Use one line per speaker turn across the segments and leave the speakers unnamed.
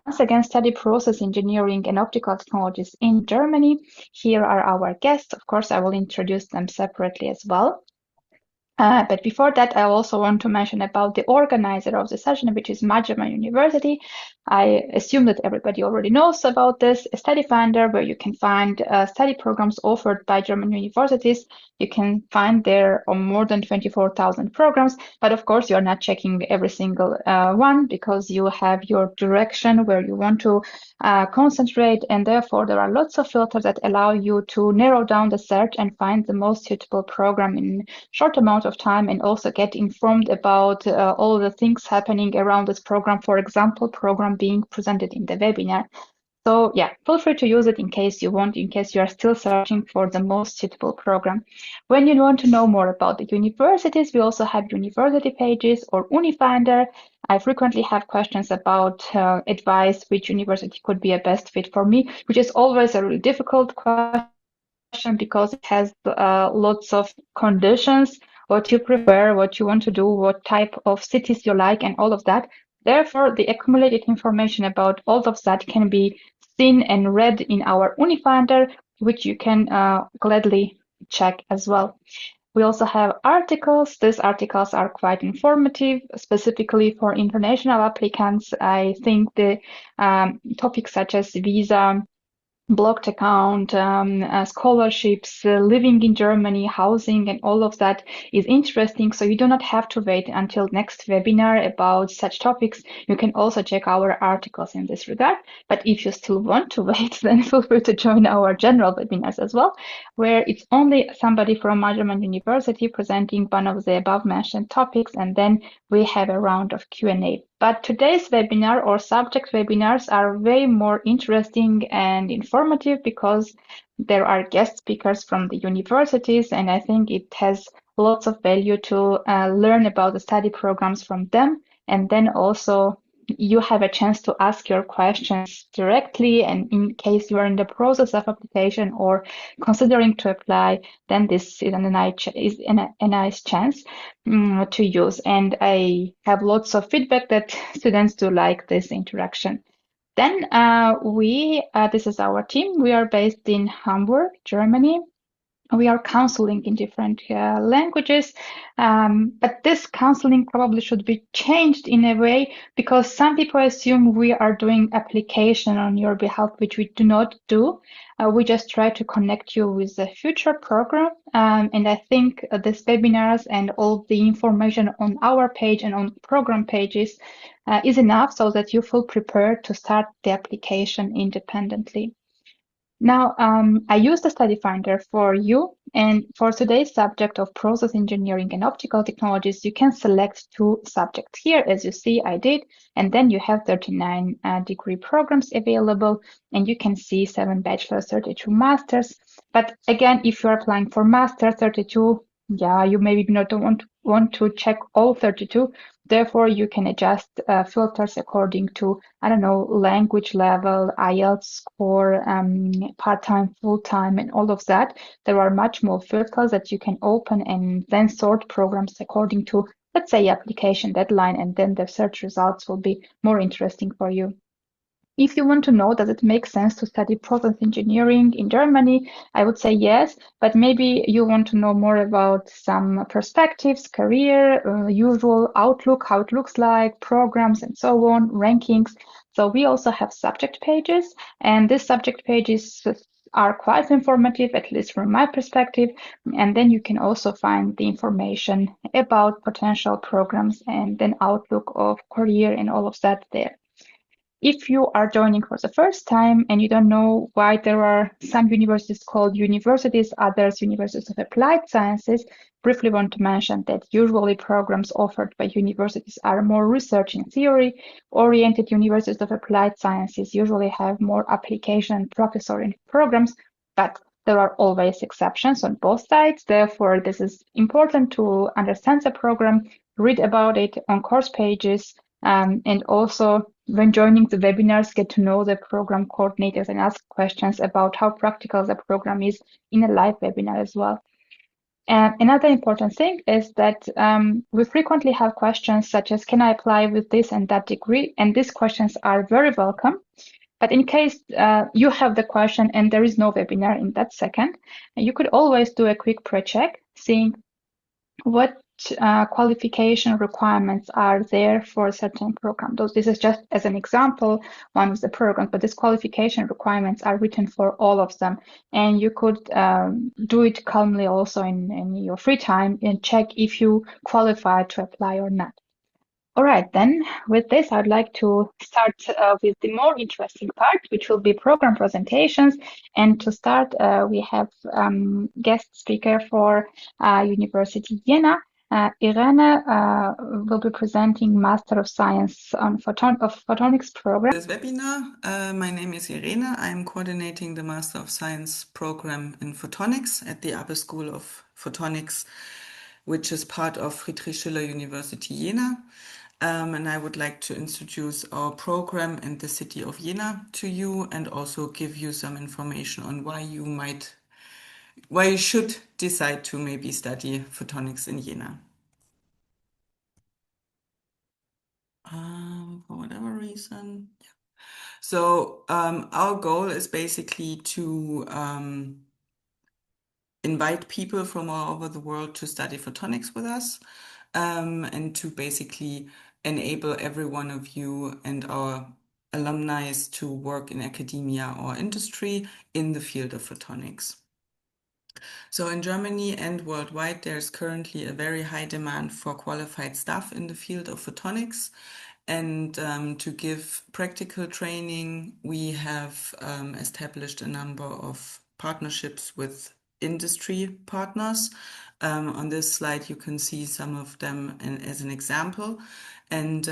once again study process engineering and optical technologies in Germany. Here are our guests. Of course, I will introduce them separately as well. But before that, I also want to mention about the organizer of the session, which is German University. I assume that everybody already knows about this, a study finder where you can find study programs offered by German universities. You can find there on more than 24,000 programs, but of course you're not checking every single one because you have your direction where you want to concentrate, and therefore there are lots of filters that allow you to narrow down the search and find the most suitable program in short amount of time, and also get informed about all the things happening around this program, for example, program being presented in the webinar. So yeah, feel free to use it in case you want, in case you are still searching for the most suitable program. When you want to know more about the universities, we also have university pages or Unifinder. I frequently have questions about advice, which university could be a best fit for me, which is always a really difficult question because it has lots of conditions, what you prefer, what you want to do, what type of cities you like, and all of that. Therefore, the accumulated information about all of that can be seen and read in our Unifinder, which you can gladly check as well. We also have articles. These articles are quite informative, specifically for international applicants. I think the topics such as visa, blocked account, scholarships, living in Germany, housing, and all of that is interesting. So you do not have to wait until next webinar about such topics. You can also check our articles in this regard. But if you still want to wait, then feel free to join our general webinars as well, where it's only somebody from German University presenting one of the above mentioned topics, and then we have a round of Q&A. But today's webinar or subject webinars are way more interesting and informative because there are guest speakers from the universities, and I think it has lots of value to learn about the study programs from them, and then also you have a chance to ask your questions directly, and in case you are in the process of application or considering to apply, then this is a nice chance to use. And I have lots of feedback that students do like this interaction. Then this is our team. We are based in Hamburg, Germany. We are counseling in different languages, but this counseling probably should be changed in a way because some people assume we are doing application on your behalf, which we do not do. We just try to connect you with the future program, and I think these webinars and all the information on our page and on program pages is enough so that you feel prepared to start the application independently. Now, I use the study finder for you, and for today's subject of process engineering and optical technologies, you can select 2 subjects here, as you see I did, and then you have 39 degree programs available, and you can see 7 bachelor's, 32 masters. But again, if you're applying for master 32, yeah, you maybe not want to check all 32. Therefore, you can adjust filters according to, I don't know, language level, IELTS score, part-time, full-time, and all of that. There are much more filters that you can open and then sort programs according to, let's say, application deadline, and then the search results will be more interesting for you. If you want to know, does it make sense to study process engineering in Germany? I would say yes, but maybe you want to know more about some perspectives, career, usual outlook, how it looks like, programs, and so on, rankings. So we also have subject pages, and these subject pages are quite informative, at least from my perspective. And then you can also find the information about potential programs and then outlook of career and all of that there. If you are joining for the first time and you don't know why there are some universities called universities, others universities of applied sciences, briefly want to mention that usually programs offered by universities are more research and theory oriented. Universities of applied sciences usually have more application and practice oriented programs, but there are always exceptions on both sides. Therefore, this is important to understand the program, read about it on course pages, and also when joining the webinars, get to know the program coordinators and ask questions about how practical the program is in a live webinar as well. Another important thing is that we frequently have questions such as, can I apply with this and that degree? And these questions are very welcome. But in case you have the question and there is no webinar in that second, you could always do a quick pre-check, seeing what qualification requirements are there for a certain program. This is just as an example, one of the programs, but these qualification requirements are written for all of them. And you could do it calmly also in your free time and check if you qualify to apply or not. All right, then with this, I'd like to start with the more interesting part, which will be program presentations. And to start, we have guest speaker for University Jena. Irene will be presenting Master of Science on Photonics program.
This webinar, my name is Irene. I'm coordinating the Master of Science program in Photonics at the Upper School of Photonics, which is part of Friedrich-Schiller-Universität Jena. And I would like to introduce our program and the city of Jena to you, and also give you some information on why you should decide to maybe study photonics in Jena. For whatever reason, yeah. So our goal is basically to invite people from all over the world to study photonics with us, and to basically enable every one of you and our alumni to work in academia or industry in the field of photonics. So in Germany and worldwide, there's currently a very high demand for qualified staff in the field of photonics. And to give practical training, we have established a number of partnerships with industry partners. On this slide, you can see some of them as an example. And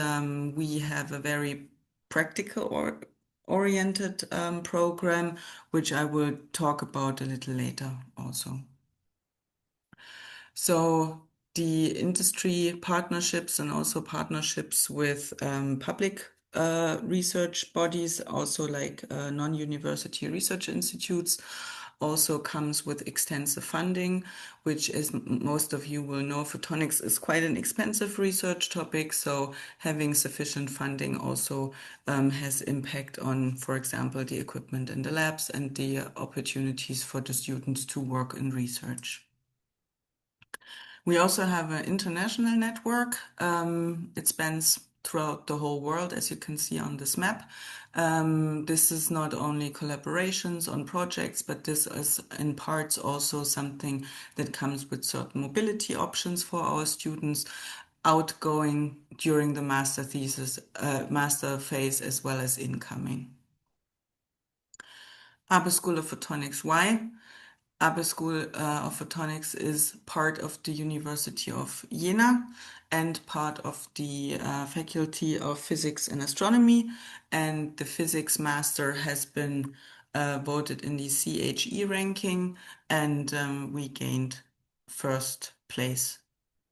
we have a very practical or oriented program, which I will talk about a little later also. So the industry partnerships and also partnerships with public research bodies, also like non-university research institutes, also comes with extensive funding, which, as most of you will know, photonics is quite an expensive research topic. So having sufficient funding also has impact on, for example, the equipment in the labs and the opportunities for the students to work in research. We also have an international network. It spans throughout the whole world, as you can see on this map. This is not only collaborations on projects, but this is in parts also something that comes with certain mobility options for our students, outgoing during the master thesis, master phase, as well as incoming. Upper School of Photonics. Why? Upper School of Photonics is part of the University of Jena and part of the Faculty of Physics and Astronomy. And the physics master has been voted in the CHE ranking, and we gained first place,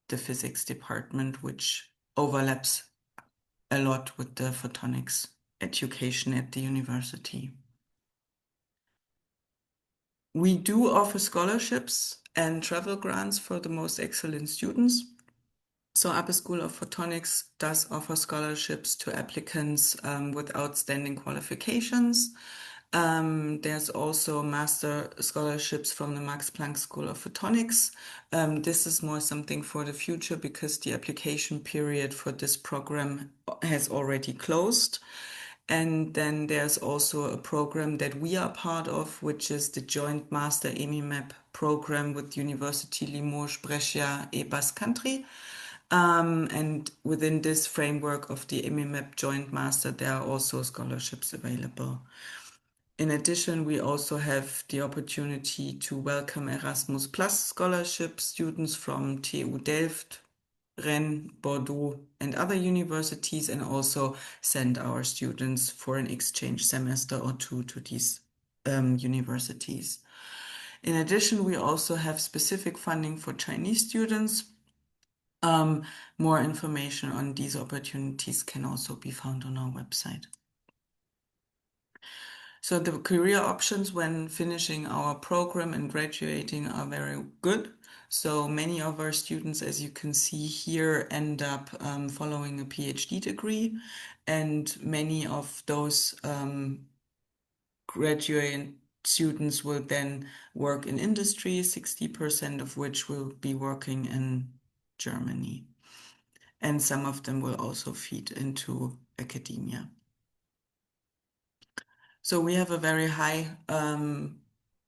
the physics department, which overlaps a lot with the photonics education at the university. We do offer scholarships and travel grants for the most excellent students. So Upper School of Photonics does offer scholarships to applicants with outstanding qualifications. There's also master scholarships from the Max Planck School of Photonics. This is more something for the future because the application period for this program has already closed. And then there's also a program that we are part of, which is the joint master EMIMAP program with University Limoges-Brescia et Basque Country. And within this framework of the EMIMAP joint master, there are also scholarships available. In addition, we also have the opportunity to welcome Erasmus Plus scholarship students from TU Delft, Rennes, Bordeaux, and other universities, and also send our students for an exchange semester or two to these universities. In addition, we also have specific funding for Chinese students. More information on these opportunities can also be found on our website. So the career options when finishing our program and graduating are very good. So many of our students, as you can see here, end up following a PhD degree, and many of those graduate students will then work in industry, 60% of which will be working in Germany. And some of them will also feed into academia. So we have a very high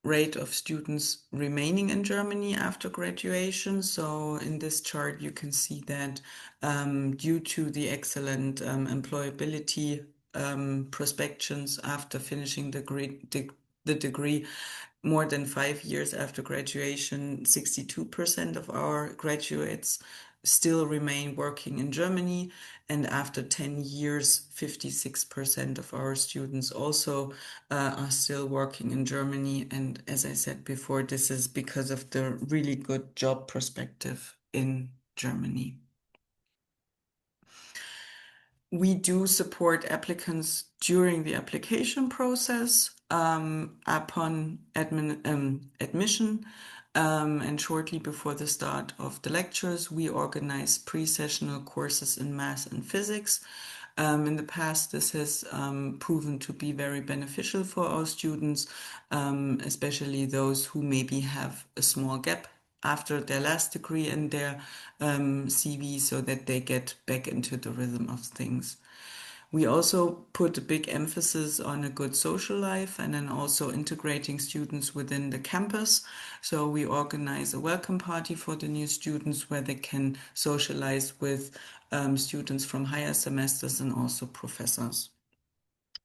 rate of students remaining in Germany after graduation. So in this chart, you can see that due to the excellent employability prospections after finishing the degree, more than 5 years after graduation, 62% of our graduates still remain working in Germany. And after 10 years, 56% of our students also are still working in Germany. And as I said before, this is because of the really good job perspective in Germany. We do support applicants during the application process, upon admission, and shortly before the start of the lectures, we organize pre-sessional courses in math and physics. In the past, this has proven to be very beneficial for our students, especially those who maybe have a small gap after their last degree in their CV, so that they get back into the rhythm of things. We also put a big emphasis on a good social life and then also integrating students within the campus. So we organize a welcome party for the new students where they can socialize with students from higher semesters and also professors.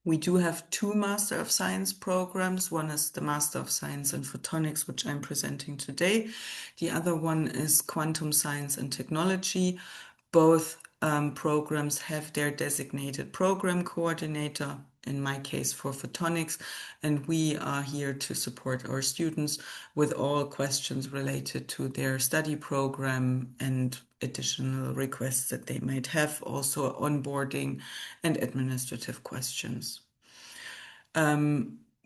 We do have 2 Master of Science programs. One is the Master of Science in Photonics, which I'm presenting today. The other one is Quantum Science and Technology. Both programs have their designated program coordinator, in my case for Photonics, and we are here to support our students with all questions related to their study program and additional requests that they might have, also onboarding and administrative questions.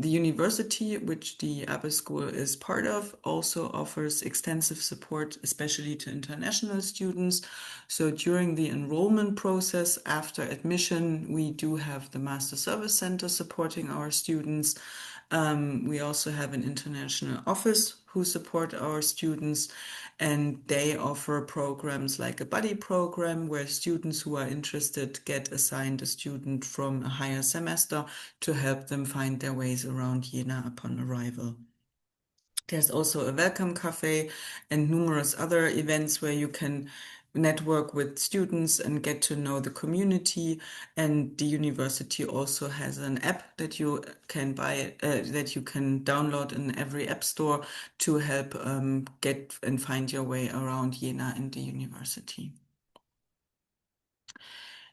The university, which the ABBE school is part of, also offers extensive support, especially to international students. So during the enrollment process after admission, we do have the Master Service Center supporting our students. We also have an international office who support our students, and they offer programs like a buddy program where students who are interested get assigned a student from a higher semester to help them find their ways around Jena upon arrival. There's also a welcome cafe and numerous other events where you can network with students and get to know the community. And the university also has an app that you can buy, that you can download in every app store to help get and find your way around Jena and the university.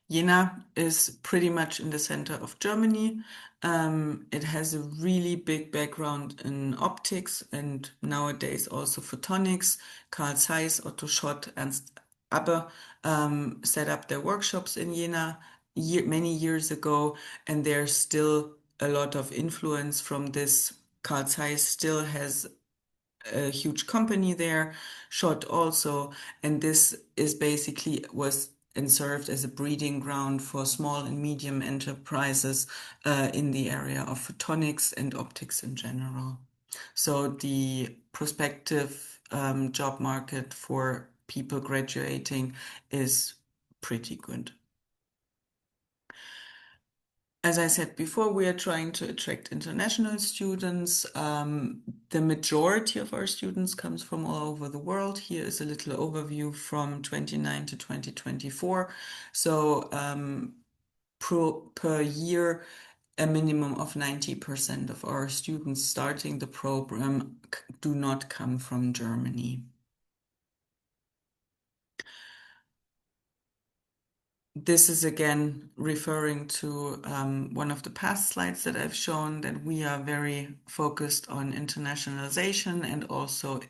Jena is pretty much in the center of Germany. It has a really big background in optics and nowadays also photonics. Carl Zeiss, Otto Schott, Ernst Abbe set up their workshops in Jena many years ago, and there's still a lot of influence from this. Carl Zeiss still has a huge company there, Schott also, and this is basically was and served as a breeding ground for small and medium enterprises in the area of photonics and optics in general. So the prospective job market for people graduating is pretty good. As I said before, we are trying to attract international students. The majority of our students comes from all over the world. Here is a little overview from 29 to 2024. So per year, a minimum of 90% of our students starting the program do not come from Germany. This is again referring to one of the past slides that I've shown, that we are very focused on internationalization and also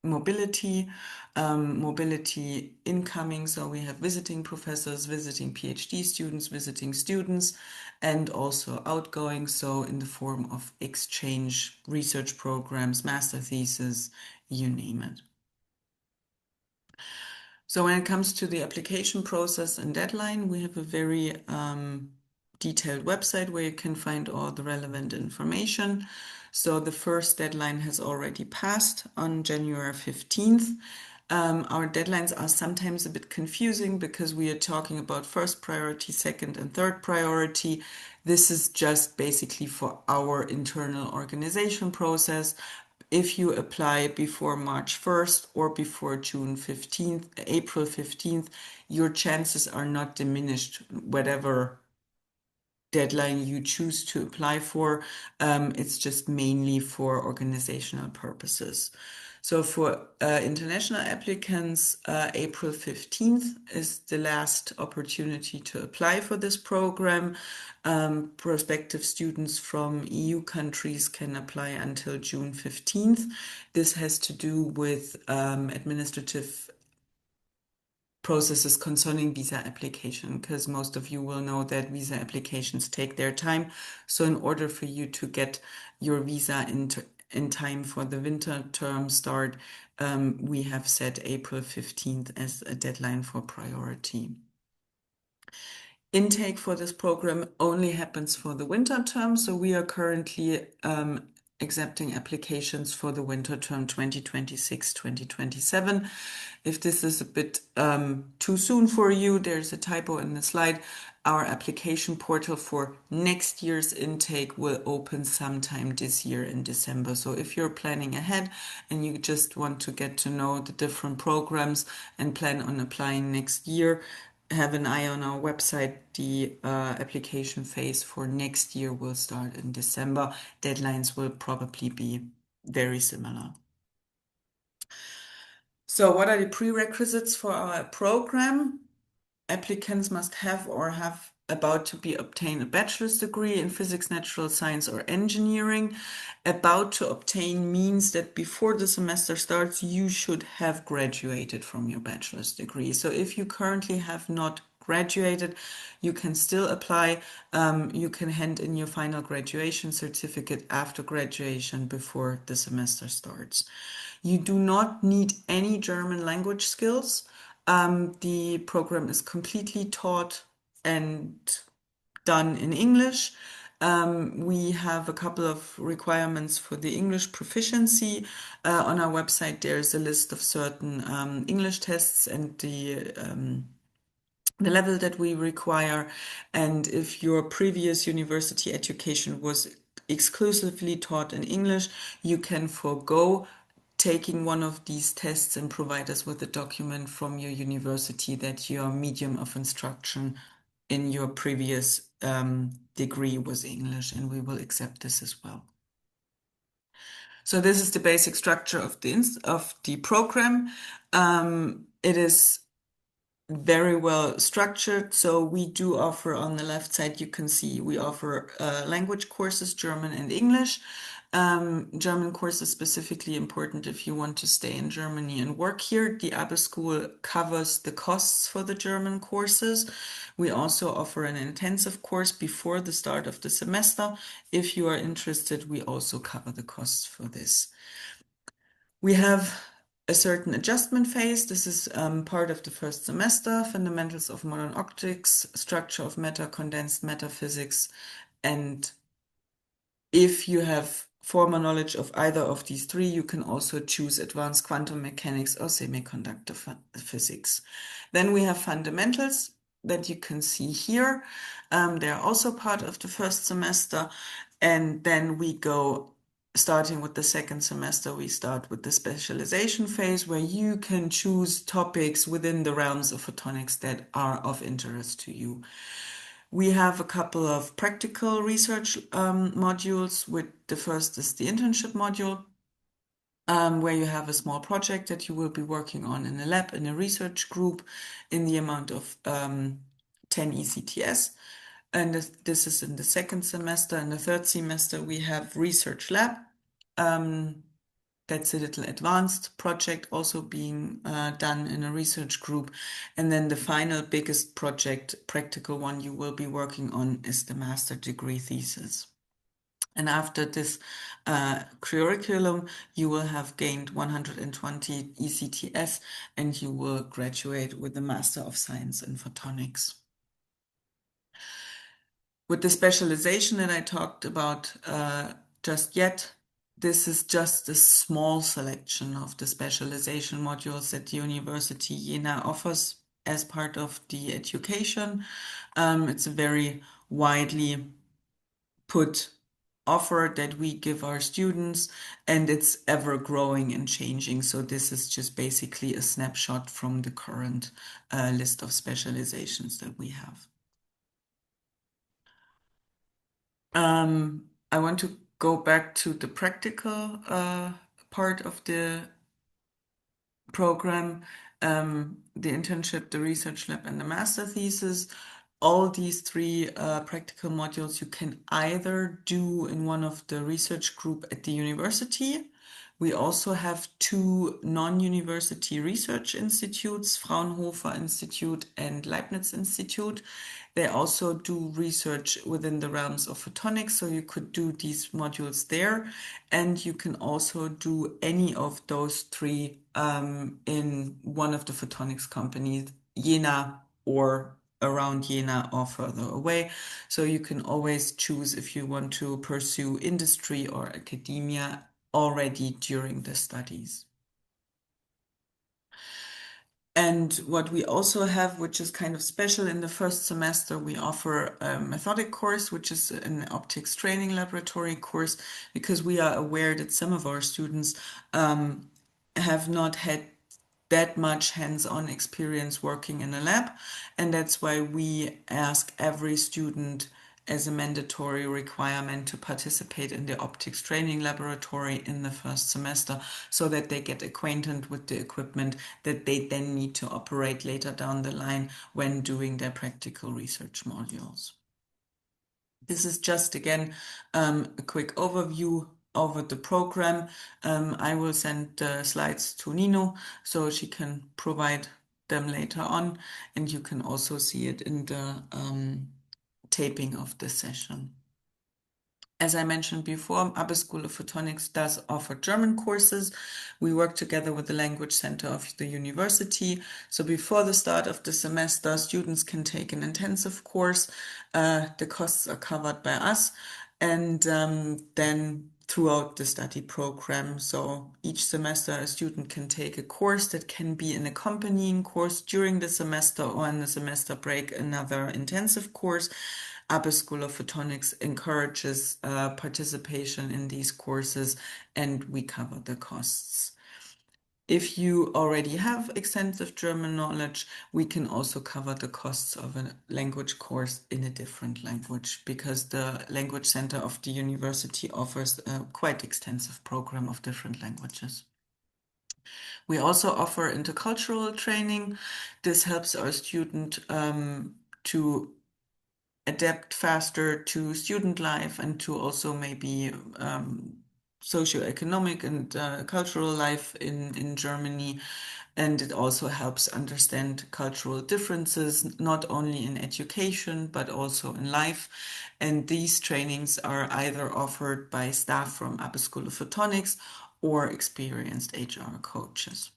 mobility, mobility incoming. So we have visiting professors, visiting PhD students, visiting students, and also outgoing. So in the form of exchange research programs, master thesis, you name it. So when it comes to the application process and deadline, we have a very detailed website where you can find all the relevant information. So the first deadline has already passed on January 15th. Our deadlines are sometimes a bit confusing because we are talking about first priority, second and third priority. This is just basically for our internal organization process. If you apply before March 1st or before April 15th, your chances are not diminished, whatever deadline you choose to apply for. It's just mainly for organizational purposes. So for international applicants, April 15th is the last opportunity to apply for this program. Prospective students from EU countries can apply until June 15th. This has to do with administrative processes concerning visa application, because most of you will know that visa applications take their time. So in order for you to get your visa in time for the winter term start, we have set April 15th as a deadline for priority. Intake for this program only happens for the winter term, so we are currently accepting applications for the winter term 2026-2027. If this is a bit too soon for you, there's a typo in the slide. Our application portal for next year's intake will open sometime this year in December. So if you're planning ahead and you just want to get to know the different programs and plan on applying next year, have an eye on our website. The application phase for next year will start in December. Deadlines will probably be very similar. So what are the prerequisites for our program? Applicants must have or have about to be obtain a bachelor's degree in physics, natural science, or engineering. About to obtain means that before the semester starts, you should have graduated from your bachelor's degree. So if you currently have not graduated, you can still apply. You can hand in your final graduation certificate after graduation before the semester starts. You do not need any German language skills. The program is completely taught and done in English. We have a couple of requirements for the English proficiency. On our website, there's a list of certain English tests and the level that we require. And if your previous university education was exclusively taught in English, you can forego taking one of these tests and provide us with a document from your university that your medium of instruction in your previous degree was English, and we will accept this as well. So this is the basic structure of the program. It is very well structured. So we do offer, on the left side, you can see we offer language courses, German and English. German course is specifically important if you want to stay in Germany and work here. The ABE school covers the costs for the German courses. We also offer an intensive course before the start of the semester. If you are interested, we also cover the costs for this. We have a certain adjustment phase. This is part of the first semester: fundamentals of modern optics, structure of matter, condensed matter physics, and if you have formal knowledge of either of these three, you can also choose advanced quantum mechanics or semiconductor physics. Then we have fundamentals that you can see here. They are also part of the first semester. And then we go, starting with the second semester, we start with the specialization phase, where you can choose topics within the realms of photonics that are of interest to you. We have a couple of practical research modules. The first is the internship module, where you have a small project that you will be working on in a lab, in a research group, in the amount of 10 ECTS. And this is in the second semester. In the third semester, we have research lab. That's a little advanced project also being done in a research group. And then the final biggest project, practical one you will be working on is the master degree thesis. And after this curriculum, you will have gained 120 ECTS and you will graduate with the Master of Science in Photonics. With the specialization that I talked about just yet, this is just a small selection of the specialization modules that the University Jena offers as part of the education. It's a very widely put offer that we give our students, and it's ever growing and changing. So this is just basically a snapshot from the current list of specializations that we have. I want to go back to the practical part of the program, the internship, the research lab, and the master thesis. All these three practical modules you can either do in one of the research group at the university. We also have two non-university research institutes, Fraunhofer Institute and Leibniz Institute. They also do research within the realms of photonics, so you could do these modules there. And you can also do any of those three in one of the photonics companies, Jena or around Jena or further away. So you can always choose if you want to pursue industry or academia already during the studies. And what we also have, which is kind of special in the first semester, we offer a methodic course, which is an optics training laboratory course, because we are aware that some of our students have not had that much hands-on experience working in a lab. And that's why we ask every student as a mandatory requirement to participate in the optics training laboratory in the first semester, so that they get acquainted with the equipment that they then need to operate later down the line when doing their practical research modules. This is just, again, a quick overview over the program. I will send the slides to Nino so she can provide them later on, and you can also see it in the taping of the session. As I mentioned before, AB School of Photonics does offer German courses. We work together with the Language Center of the university. So before the start of the semester, students can take an intensive course. The costs are covered by us. And then throughout the study program, so each semester a student can take a course that can be an accompanying course during the semester, or in the semester break another intensive course. AB School of Photonics encourages participation in these courses, and we cover the costs. If you already have extensive German knowledge, we can also cover the costs of a language course in a different language, because the Language Center of the university offers a quite extensive program of different languages. We also offer intercultural training. This helps our student to adapt faster to student life and to also maybe socioeconomic and cultural life in Germany. And it also helps understand cultural differences, not only in education, but also in life. And these trainings are either offered by staff from AB School of Photonics or experienced HR coaches.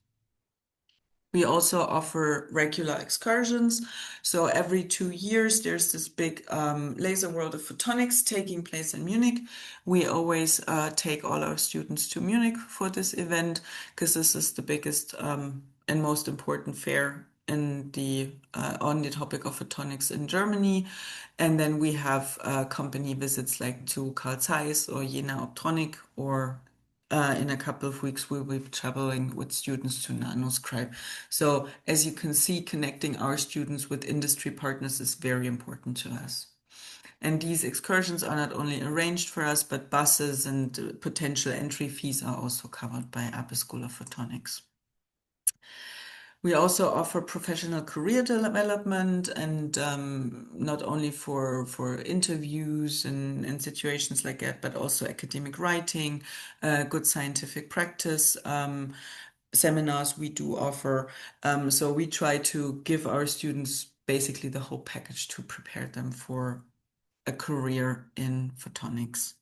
We also offer regular excursions. So every 2 years, there's this big Laser World of Photonics taking place in Munich. We always take all our students to Munich for this event, because this is the biggest and most important fair in the on the topic of photonics in Germany. And then we have company visits like to Carl Zeiss or Jena Optronic, or in a couple of weeks, we'll be traveling with students to Nanoscribe. So as you can see, connecting our students with industry partners is very important to us. And these excursions are not only arranged for us, but buses and potential entry fees are also covered by AB School of Photonics. We also offer professional career development, and not only for interviews and situations like that, but also academic writing, good scientific practice, seminars we do offer. So we try to give our students basically the whole package to prepare them for a career in photonics.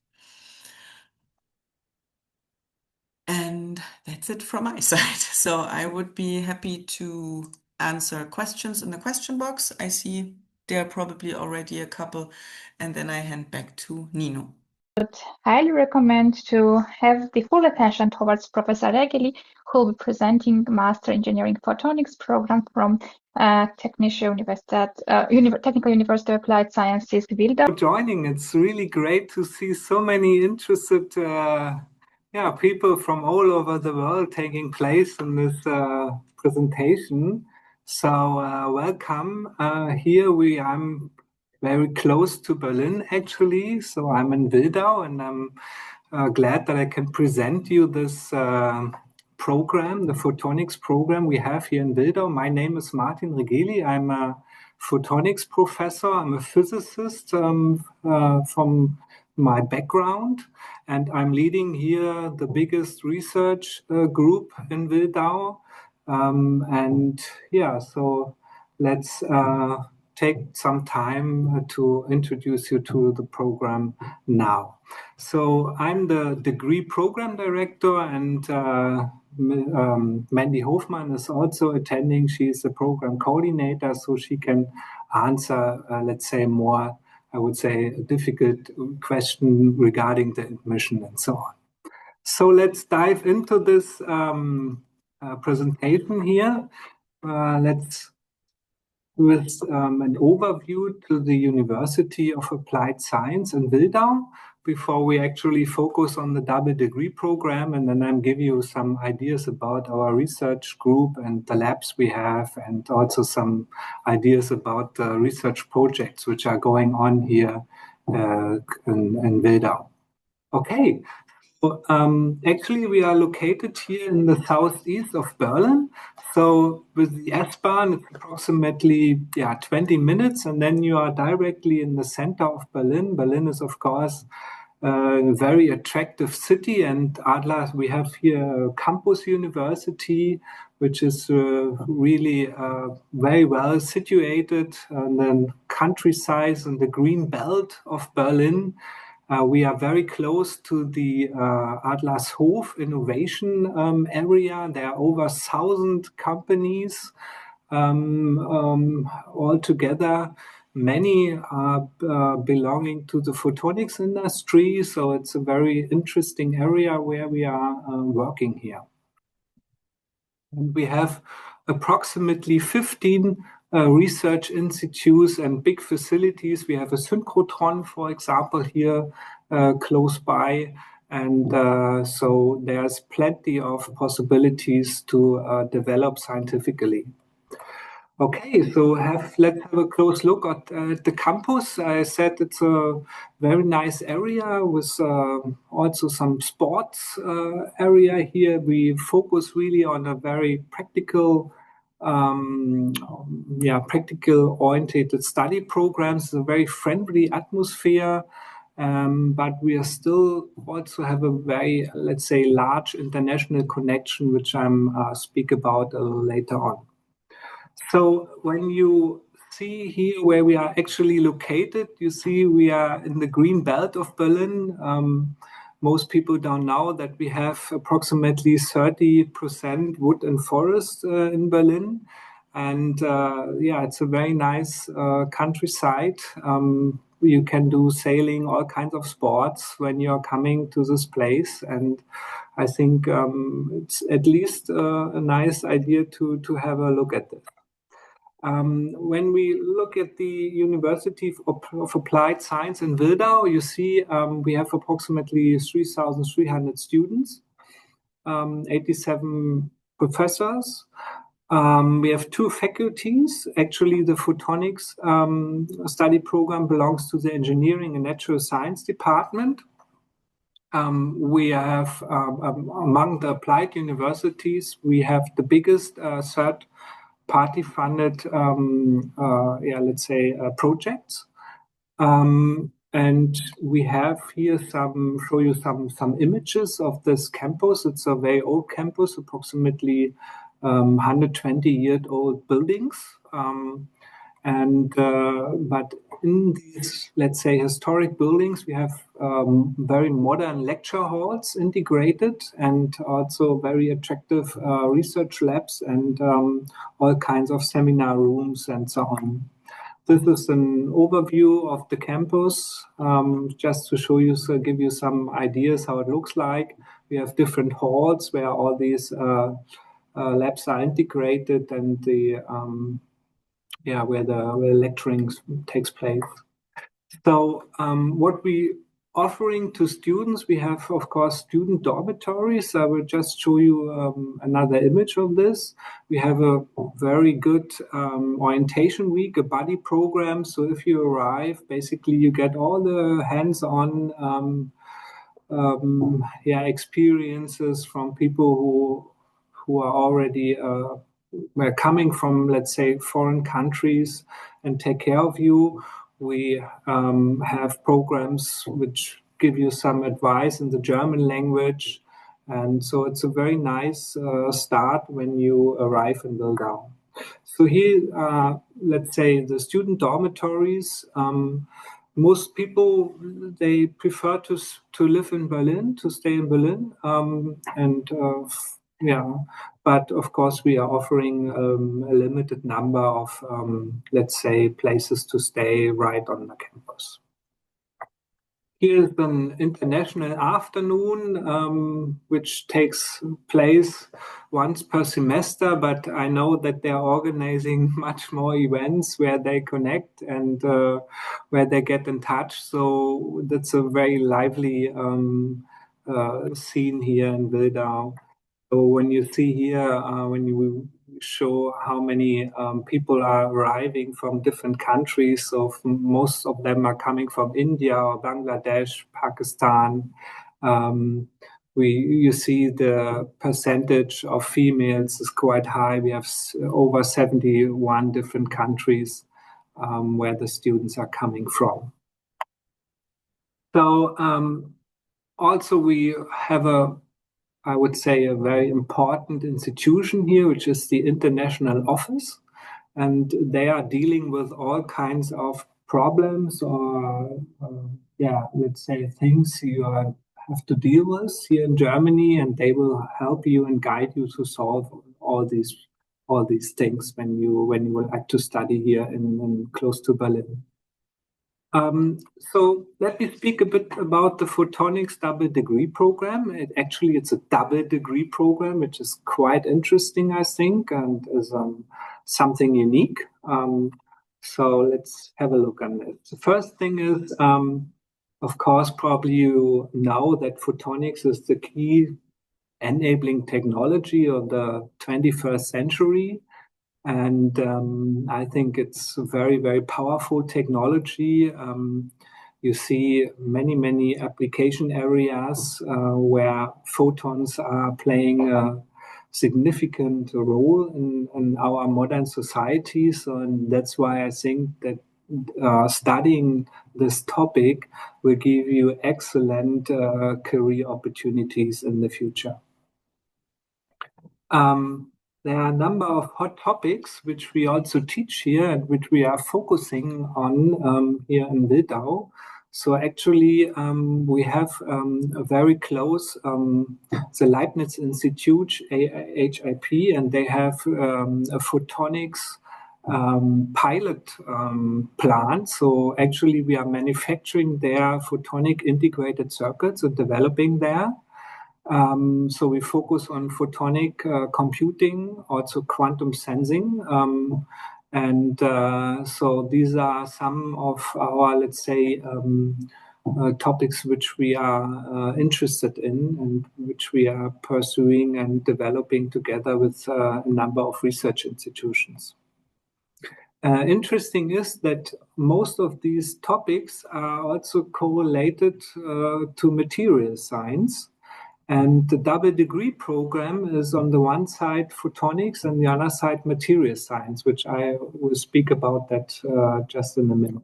And that's it from my side. So I would be happy to answer questions in the question box. I see there are probably already a couple, and then I hand back to Nino.
I would highly recommend to have the full attention towards Professor 𝘱𝘕𝘃𝘕, who will be presenting Master Engineering Photonics program from Technische Universität, Technical University of Applied Sciences, Wildau.
Joining, it's really great to see so many interested people from all over the world taking place in this presentation. So welcome. Here I'm very close to Berlin, actually. So I'm in Wildau, and I'm glad that I can present you this program, the photonics program we have here in Wildau. My name is Martin Regeli. I'm a photonics professor. I'm a physicist from my background, and I'm leading here the biggest research group in Wildau. So let's take some time to introduce you to the program now. So I'm the degree program director, and 𝘱𝘱𝘕𝘁𝘱𝘕 is also attending. She's the program coordinator, so she can answer, let's say, more, I would say, a difficult question regarding the admission and so on. So let's dive into this presentation here. Let's with an overview to the University of Applied Science in Wildau before we actually focus on the double degree program, and then I'll give you some ideas about our research group and the labs we have, and also some ideas about the research projects which are going on here in Wildau. Okay. Actually, we are located here in the southeast of Berlin. So with the S-Bahn, it's approximately 20 minutes, and then you are directly in the center of Berlin. Berlin is, of course, a very attractive city, and Adler, we have here a campus university, which is really very well situated in the countryside and the green belt of Berlin. We are very close to the Adlershof innovation area. There are over 1,000 companies altogether. Many are belonging to the photonics industry, so it's a very interesting area where we are working here. And we have approximately 15 research institutes and big facilities. We have a synchrotron, for example, here close by. And so there's plenty of possibilities to develop scientifically. Okay, so let's have a close look at the campus. I said it's a very nice area with also some sports area here. We focus really on a very practical oriented study programs. It's a very friendly atmosphere, but we are still also have a very, let's say, large international connection, which I'm speak about a little later on. So when you see here where we are actually located, you see we are in the green belt of Berlin. Most people don't know that we have approximately 30% wood and forest in Berlin. And it's a very nice countryside. You can do sailing, all kinds of sports when you're coming to this place. And I think it's at least a nice idea to have a look at this. When we look at the University of Applied Science in Wildau, you see we have approximately 3,300 students, 87 professors. We have 2 faculties. Actually, the photonics study program belongs to the engineering and natural science department. we have among the applied universities, we have the biggest third-party funded, let's say, projects. And we have here show you some images of this campus. It's a very old campus, approximately 120-year-old buildings. But in these, let's say, historic buildings, we have very modern lecture halls integrated, and also very attractive research labs, and all kinds of seminar rooms and so on. This is an overview of the campus, just to show you, so give you some ideas how it looks like. We have different halls where all these labs are integrated, and where the lecturing takes place. So what we offering to students, we have, of course, student dormitories. I will just show you another image of this. We have a very good orientation week, a buddy program. So if you arrive, basically you get all the hands-on experiences from people who are already coming from, let's say, foreign countries and take care of you. We have programs which give you some advice in the German language. And so it's a very nice start when you arrive in Wildau. So here, let's say, the student dormitories. Most people, they prefer to live in Berlin, to stay in Berlin. But of course, we are offering a limited number of, let's say, places to stay right on the campus. Here's an international afternoon, which takes place once per semester, but I know that they're organizing much more events where they connect and where they get in touch. So that's a very lively scene here in Wildau. So when you see here, when you show how many people are arriving from different countries, so most of them are coming from India or Bangladesh, Pakistan. You see the percentage of females is quite high. We have over 71 different countries where the students are coming from. So also we have I would say, a very important institution here, which is the International Office. And they are dealing with all kinds of problems or, let's say, things you have to deal with here in Germany, and they will help you and guide you to solve all these things when you would like to study here in close to Berlin. So let me speak a bit about the Photonics double degree program. It's a double degree program, which is quite interesting, I think, and is something unique. So let's have a look on it. The first thing is, of course, probably you know that photonics is the key enabling technology of the 21st century. And I think it's a very, very powerful technology. You see many application areas where photons are playing a significant role in our modern society. And that's why I think that studying this topic will give you excellent career opportunities in the future. There are a number of hot topics which we also teach here and which we are focusing on here in Wildau. So actually, we have a very close, the Leibniz Institute, HIP, and they have a photonics pilot plant. So actually, we are manufacturing their photonic integrated circuits and developing there. So we focus on photonic computing, also quantum sensing. So these are some of our, let's say, topics which we are interested in and which we are pursuing and developing together with a number of research institutions. Interesting is that most of these topics are also correlated to material science. And the double degree program is on the one side photonics and the other side material science, which I will speak about that just in a minute.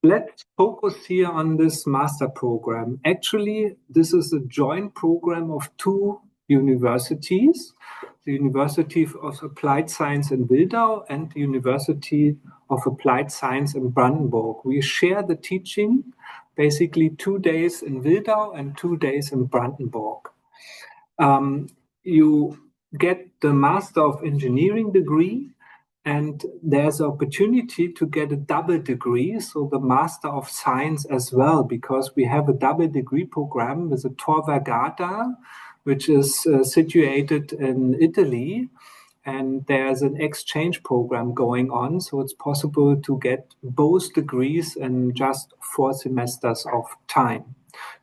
Let's focus here on this master program. Actually, this is a joint program of two universities, the University of Applied Science in Wildau and the University of Applied Science in Brandenburg. We share the teaching, basically 2 days in Wildau and 2 days in Brandenburg. You get the Master of Engineering degree, and there's an opportunity to get a double degree, so the Master of Science as well, because we have a double degree program with a 𝘗𝘀𝘪𝘵𝘪𝘐, which is situated in Italy, and there's an exchange program going on, so it's possible to get both degrees in just 4 semesters of time.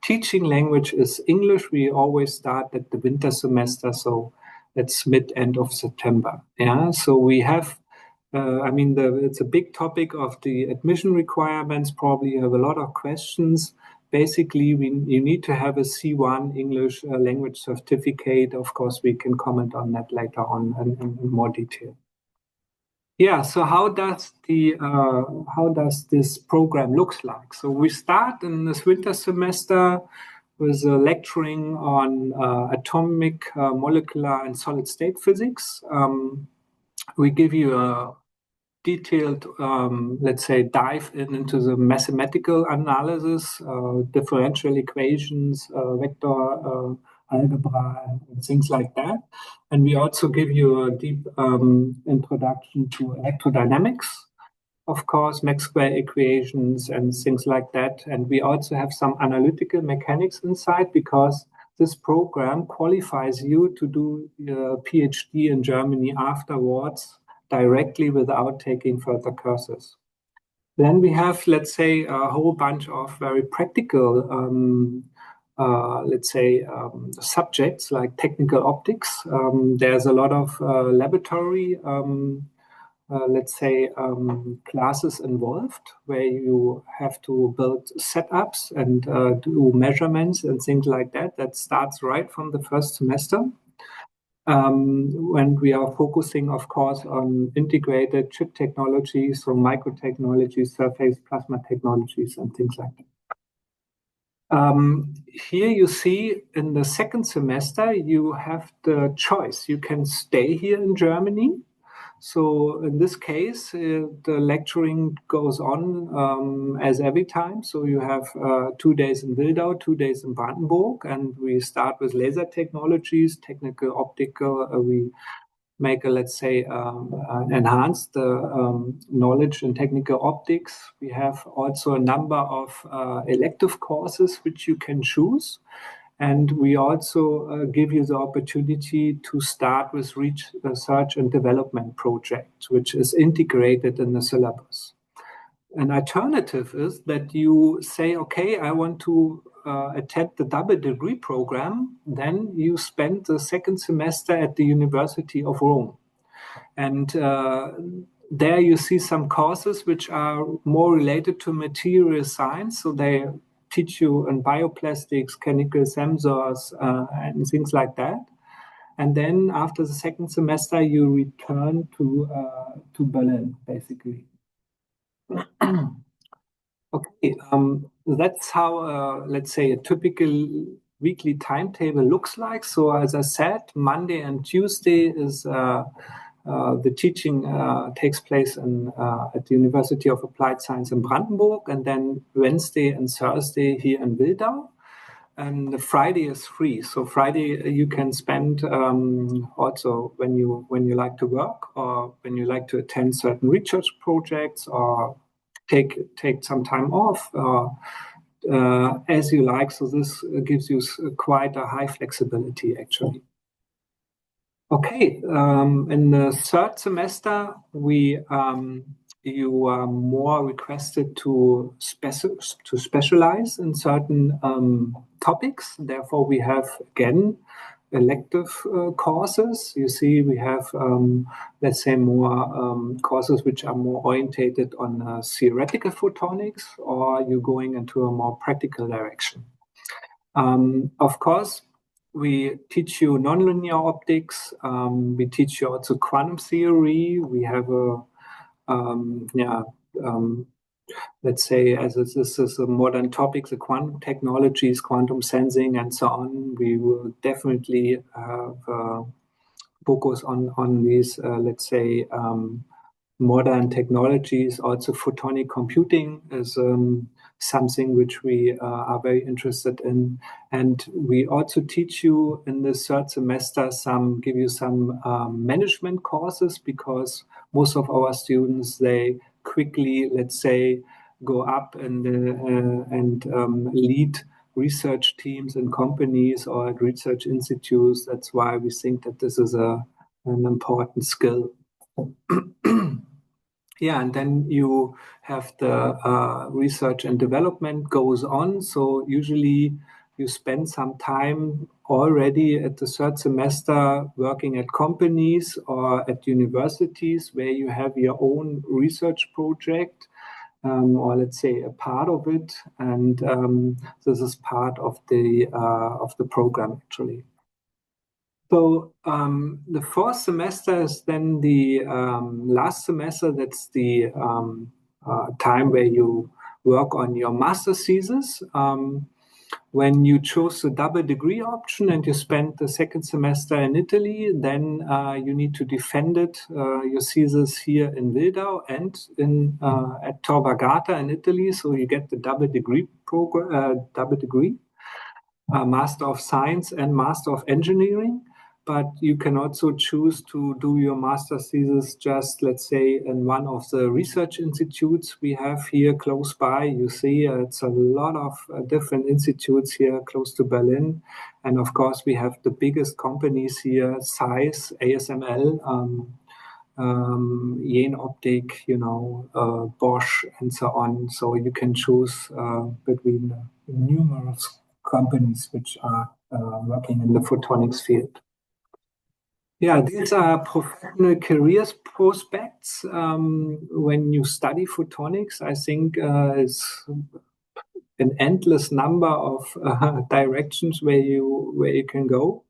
Teaching language is English. We always start at the winter semester, so that's mid-end of September. Yeah, so we have it's a big topic of the admission requirements. Probably you have a lot of questions. Basically, you need to have a C1 English language certificate. Of course, we can comment on that later on in more detail. Yeah, so how does this program looks like? So we start in this winter semester with lecturing on atomic, molecular, and solid state physics. We give you a detailed, let's say, dive into the mathematical analysis, differential equations, vector algebra, and things like that. And we also give you a deep introduction to electrodynamics, of course, Maxwell equations and things like that. And we also have some analytical mechanics inside, because this program qualifies you to do a PhD in Germany afterwards, directly without taking further courses. Then we have, let's say, a whole bunch of very practical, subjects like technical optics. There's a lot of laboratory, classes involved, where you have to build setups and do measurements and things like that. That starts right from the first semester. When we are focusing, of course, on integrated chip technologies, so microtechnologies, surface plasma technologies, and things like that. Here you see in the second semester, you have the choice. You can stay here in Germany. So in this case, the lecturing goes on as every time. So you have 2 days in Wildau, 2 days in Brandenburg, and we start with laser technologies, technical, optical. We make enhance the knowledge in technical optics. We have also a number of elective courses which you can choose. And we also give you the opportunity to start with research and development projects, which is integrated in the syllabus. An alternative is that you say, okay, I want to attend the double degree program. Then you spend the second semester at the University of Rome. And there you see some courses which are more related to material science. So they teach you in bioplastics, chemical sensors, and things like that. And then after the second semester, you return to Berlin, basically. Okay, that's how, let's say, a typical weekly timetable looks like. So as I said, Monday and Tuesday is the teaching takes place at the University of Applied Science in Brandenburg, and then Wednesday and Thursday here in Wildau. And the Friday is free. So Friday you can spend also when you like to work, or when you like to attend certain research projects, or take some time off, as you like. So this gives you quite a high flexibility, actually. Okay, in the third semester, you are more requested to specialize in certain topics. Therefore, we have, again, elective courses. You see, we have, let's say, more courses which are more orientated on theoretical photonics, or you're going into a more practical direction. Of course, we teach you nonlinear optics. We teach you also quantum theory. We have let's say, as this is a modern topic, the quantum technologies, quantum sensing, and so on. We will definitely have focus on these, let's say, modern technologies. Also, photonic computing is something which we are very interested in. And we also teach you in the third semester give you some management courses, because most of our students, they quickly, let's say, go up and lead research teams in companies or at research institutes. That's why we think that this is an important skill. Yeah, and then you have the research and development goes on. So usually you spend some time already at the third semester working at companies or at universities where you have your own research project, or let's say a part of it. And this is part of the program, actually. So the fourth semester is then the last semester. That's the time where you work on your master thesis. When you chose the double degree option and you spent the second semester in Italy, then you need to defend it, your thesis here in Wildau and at Tor Vergata in Italy. So you get the double degree program, Master of Science and Master of Engineering. But you can also choose to do your master thesis just, let's say, in one of the research institutes we have here close by. You see, it's a lot of different institutes here close to Berlin. And of course, we have the biggest companies here, ZEISS, ASML, Jenoptik, Bosch, and so on. So you can choose between numerous companies which are working in the photonics field. Yeah, these are professional careers prospects. When you study photonics, I think it's an endless number of directions where you can go.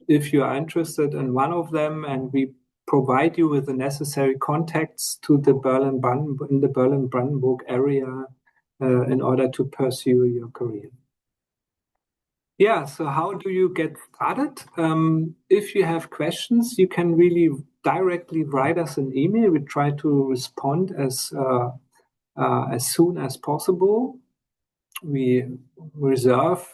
If you are interested in one of them, and we provide you with the necessary contacts to the Berlin-Brandenburg area in order to pursue your career. Yeah, so how do you get started? If you have questions, you can really directly write us an email. We try to respond as soon as possible. We reserve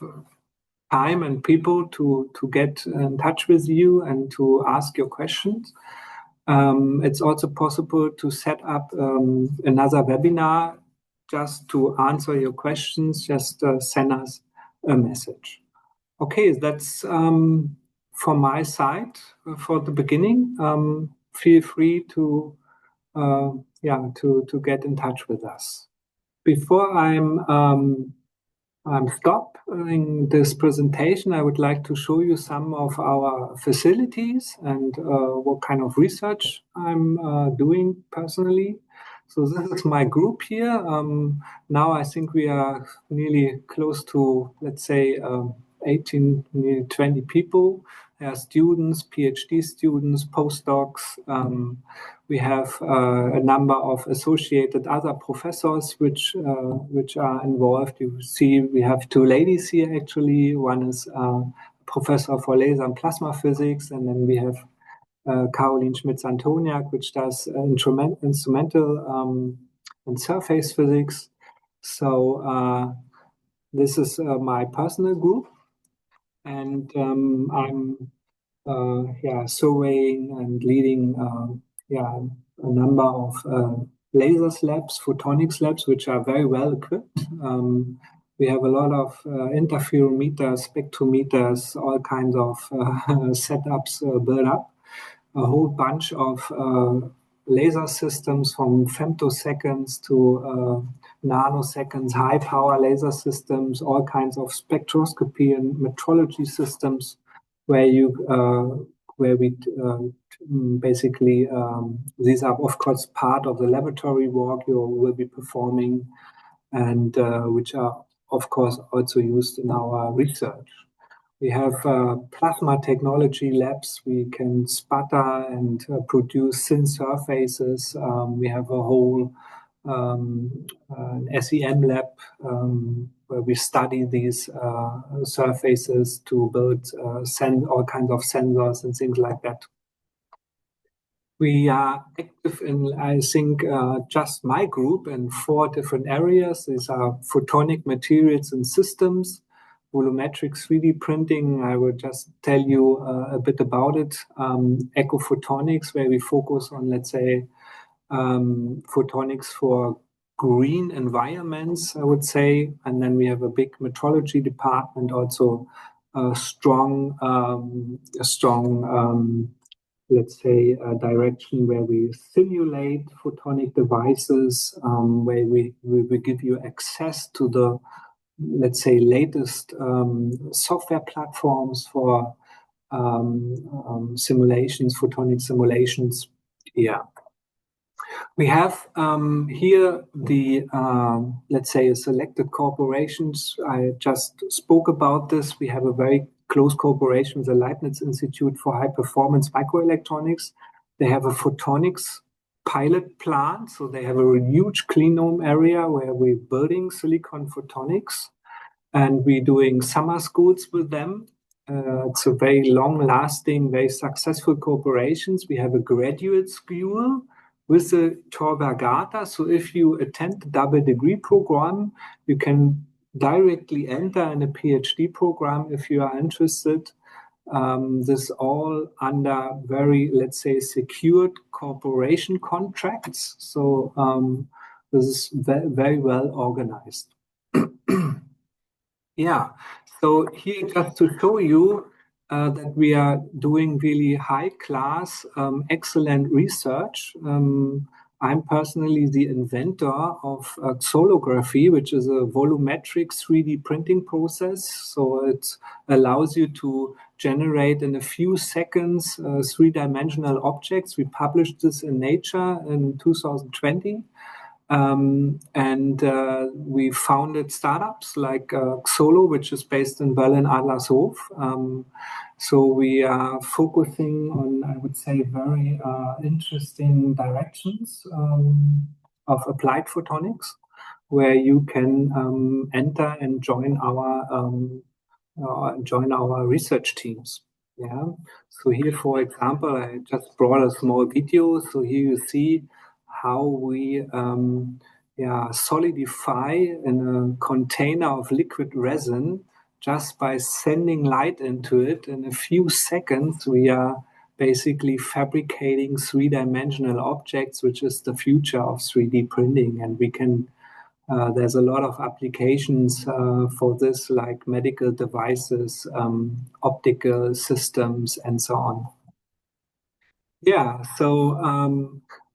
time and people to get in touch with you and to ask your questions. It's also possible to set up another webinar just to answer your questions. Just send us a message. Okay, that's from my side for the beginning. Feel free to get in touch with us. Before I'm stopping this presentation, I would like to show you some of our facilities and what kind of research I'm doing personally. So this is my group here. Now I think we are nearly close to, let's say, 18, nearly 20 people. There are students, PhD students, postdocs. We have a number of associated other professors which are involved. You see, we have two ladies here actually. One is professor for laser and plasma physics, and then we have Caroline Schmitz-Antoniak, which does instrumental and surface physics. So this is my personal group, and I'm surveying and leading a number of lasers labs, photonics labs, which are very well equipped. We have a lot of interferometers, spectrometers, all kinds of setups built up. A whole bunch of laser systems from femtoseconds to nanoseconds, high power laser systems, all kinds of spectroscopy and metrology systems where we basically, these are of course part of the laboratory work you will be performing, and which are of course also used in our research. We have plasma technology labs. We can sputter and produce thin surfaces. We have a whole SEM lab where we study these surfaces to build all kinds of sensors and things like that. We are active in, I think, just my group in 4 different areas. These are photonic materials and systems, volumetric 3D printing. I will just tell you a bit about it. Eco-photonics, where we focus on, let's say, photonics for green environments, I would say. And then we have a big metrology department, also a strong let's say, direction where we simulate photonic devices, where we give you access to the, let's say, latest software platforms for simulations, photonic simulations. Yeah. We have here the, let's say, selected corporations. I just spoke about this. We have a very close cooperation with the Leibniz Institute for High Performance Microelectronics. They have a photonics pilot plant. So they have a huge clean room area where we're building silicon photonics, and we're doing summer schools with them. It's a very long-lasting, very successful cooperations. We have a graduate school with the 𝘗𝘀𝘵𝘪𝘐. So if you attend the double degree program, you can directly enter in a PhD program if you are interested. This all under very, let's say, secured cooperation contracts. So this is very well organized. Yeah, so here just to show you that we are doing really high class, excellent research. I'm personally the inventor of xolography, which is a volumetric 3D printing process. So it allows you to generate in a few seconds 3-dimensional objects. We published this in Nature in 2020. We founded startups like Xolo, which is based in Berlin-Adlershof. So we are focusing on, I would say, very interesting directions of applied photonics, where you can enter and join our research teams. Yeah. So here, for example, I just brought a small video. So here you see how we solidify in a container of liquid resin just by sending light into it. In a few seconds, we are basically fabricating 3-dimensional objects, which is the future of 3D printing. And we can, there's a lot of applications for this, like medical devices, optical systems, and so on. Yeah, so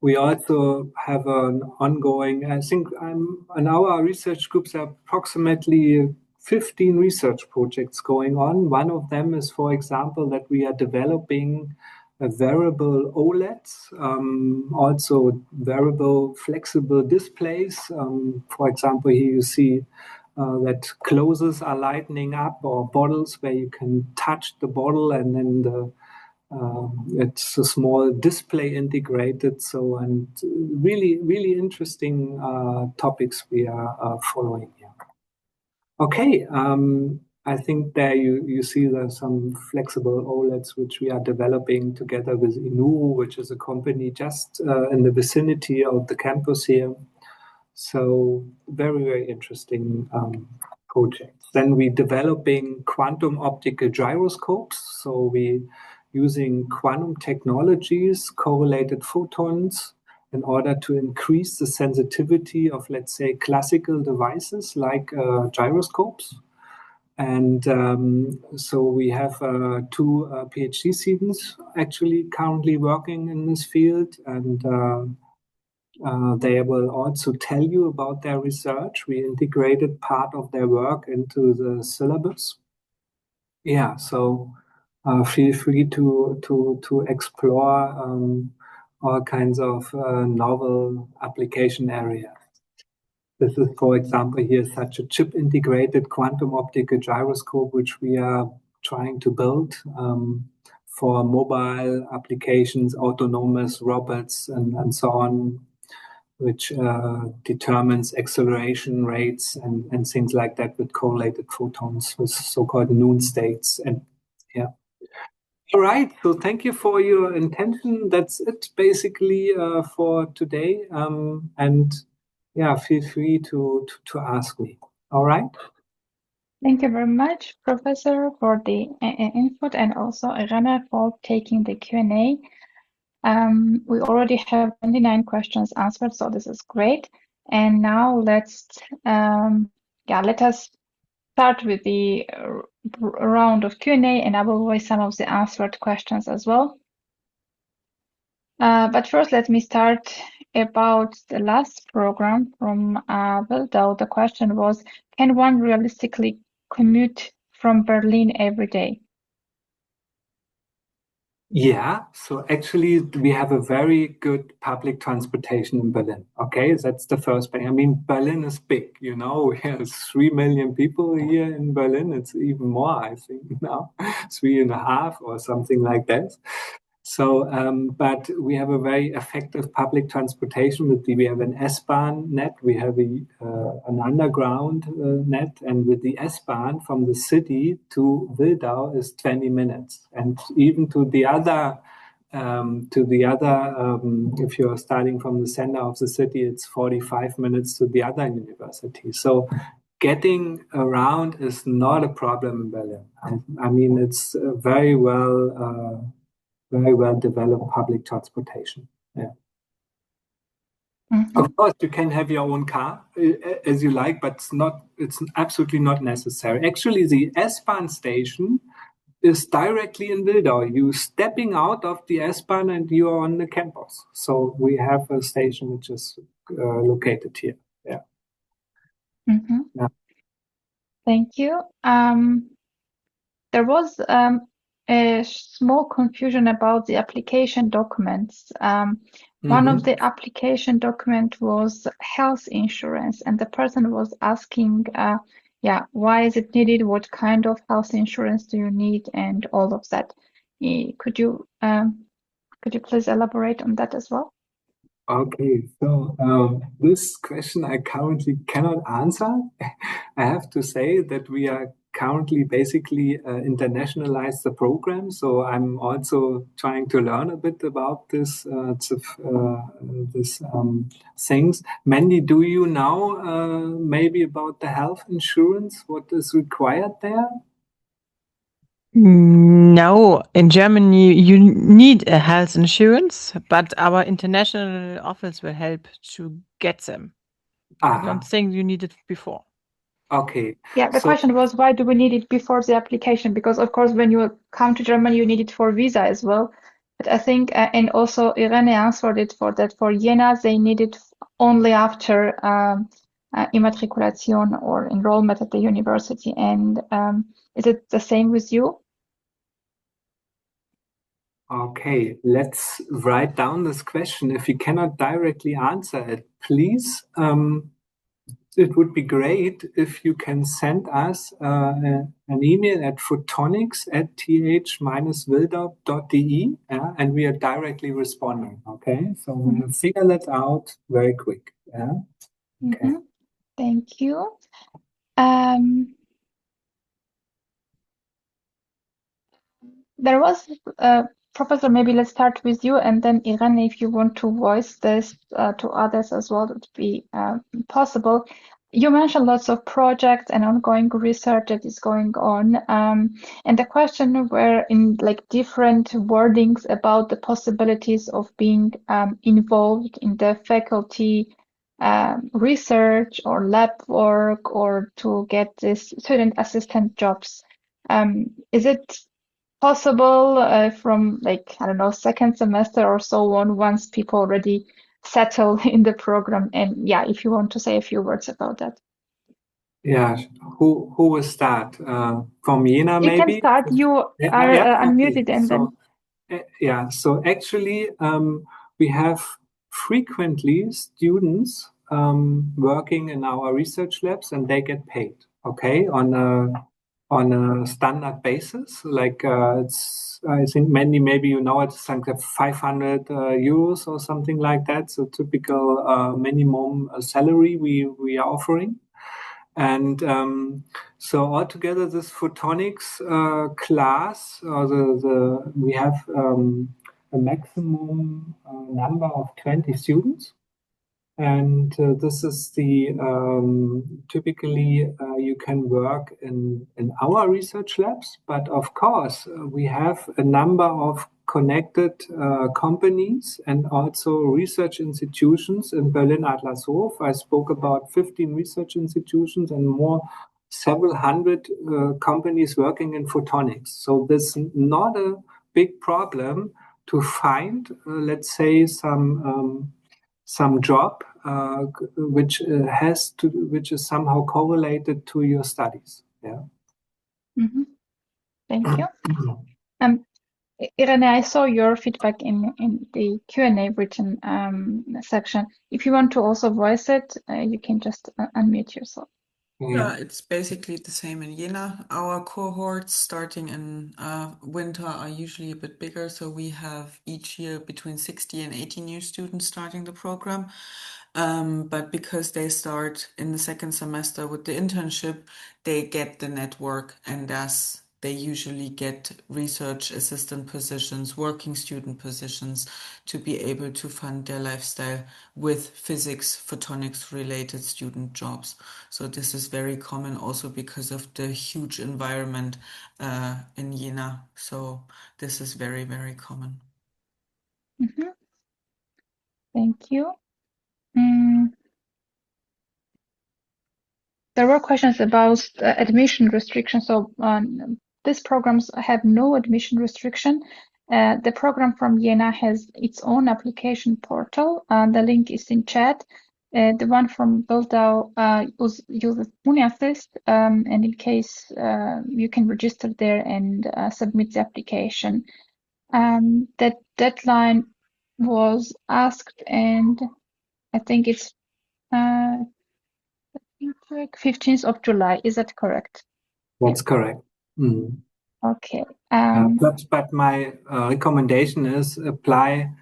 we also have an ongoing, I think in our research groups, there are approximately 15 research projects going on. One of them is, for example, that we are developing a wearable OLEDs, also wearable flexible displays. For example, here you see that closes are lighting up, or bottles where you can touch the bottle and then it's a small display integrated. So, and really, really interesting topics we are following here. Okay, I think there you see there's some flexible OLEDs which we are developing together with Inuru, which is a company just in the vicinity of the campus here. So very, very interesting projects. Then we're developing quantum optical gyroscopes. So we using quantum technologies, correlated photons, in order to increase the sensitivity of, let's say, classical devices like gyroscopes. And so we have two PhD students actually currently working in this field, and they will also tell you about their research. We integrated part of their work into the syllabus. Yeah, so feel free to explore all kinds of novel application areas. This is, for example, here such a chip-integrated quantum optical gyroscope, which we are trying to build for mobile applications, autonomous robots, and so on, which determines acceleration rates and things like that with correlated photons, with so-called noon states. And yeah. All right, so thank you for your attention. That's it basically for today. And yeah, feel free to ask me. All right.
Thank you very much, Professor, for the input, and also Irene for taking the Q&A. We already have 29 questions answered, so this is great. And now let us start with the round of Q&A, and I will voice some of the answered questions as well. But first, let me start about the last program from Wildau. The question was, can one realistically commute from Berlin every day?
Yeah, so actually we have a very good public transportation in Berlin. Okay, that's the first thing. I mean, Berlin is big, you know, we have 3 million people here in Berlin. It's even more, I think, now, 3.5 or something like that. So, but we have a very effective public transportation. We have an S-Bahn net, we have an underground net, and with the S-Bahn from the city to Wildau is 20 minutes, and even to the other, if you're starting from the center of the city, it's 45 minutes to the other university. So getting around is not a problem in Berlin. I mean, it's very well developed public transportation. Yeah.
Mm-hmm.
Of course, you can have your own car as you like, but it's absolutely not necessary. Actually, the S-Bahn station is directly in Wildau. You're stepping out of the S-Bahn and you are on the campus. So we have a station which is located here. Yeah.
Mm-hmm.
Yeah.
Thank you. There was a small confusion about the application documents. One of the application document was health insurance, and the person was asking, why is it needed? What kind of health insurance do you need? And all of that. Could you please elaborate on that as well?
Okay, so this question I currently cannot answer. I have to say that we are currently basically internationalize the program, so I'm also trying to learn a bit about this things. Mandy, do you know maybe about the health insurance? What is required there?
No, in Germany you need a health insurance, but our international office will help to get them. I don't think you need it before.
Okay.
Yeah, the question was, why do we need it before the application? Because of course, when you come to Germany, you need it for visa as well. But I think, and also Irene answered it for that. For Jena, they need it only after immatriculation or enrollment at the university. And is it the same with you?
Okay, let's write down this question. If you cannot directly answer it, please, it would be great if you can send us an email at photonics@th-wildau.de, and we are directly responding. Okay, so we'll figure that out very quick. Yeah. Okay.
Mm-hmm. Thank you. There was Professor, maybe let's start with you, and then Irene, if you want to voice this to others as well, it would be possible. You mentioned lots of projects and ongoing research that is going on, and the question were in like different wordings about the possibilities of being involved in the faculty research or lab work or to get this student assistant jobs. Is it possible from like, I don't know, second semester or so on, once people already settle in the program? And yeah, if you want to say a few words about that.
Yeah, who will start? From Jena,
You
maybe?
can start. You are unmuted,
Okay.
and then.
Yeah, so actually, we have frequently students working in our research labs, and they get paid, okay, on a standard basis. Like it's, I think maybe you know it's like 500 euros or something like that. So typical minimum salary we are offering. And so altogether, this photonics class, we have a maximum number of 20 students. And this is the typically you can work in our research labs, but of course we have a number of connected companies and also research institutions in Berlin-Adlershof. I spoke about 15 research institutions and more, several hundred companies working in photonics. So this is not a big problem to find, let's say, some job which is somehow correlated to your studies. Yeah.
Mm-hmm. Thank you. Irene, I saw your feedback in the Q&A written section. If you want to also voice it, you can just unmute yourself.
Yeah, it's basically the same in Jena. Our cohorts starting in winter are usually a bit bigger, so we have each year between 60 and 80 new students starting the program. But because they start in the second semester with the internship, they get the network, and thus they usually get research assistant positions, working student positions to be able to fund their lifestyle with physics, photonics related student jobs. So this is very common also because of the huge environment in Jena. So this is very, very common.
Mm-hmm. Thank you. There were questions about admission restrictions. So these programs have no admission restriction. The program from Jena has its own application portal. The link is in chat. The one from Wildau uses UniAssist, and in case you can register there and submit the application. That deadline was asked, and I think it's 15th of July. Is that correct?
That's correct. Mm.
Okay.
But my recommendation is apply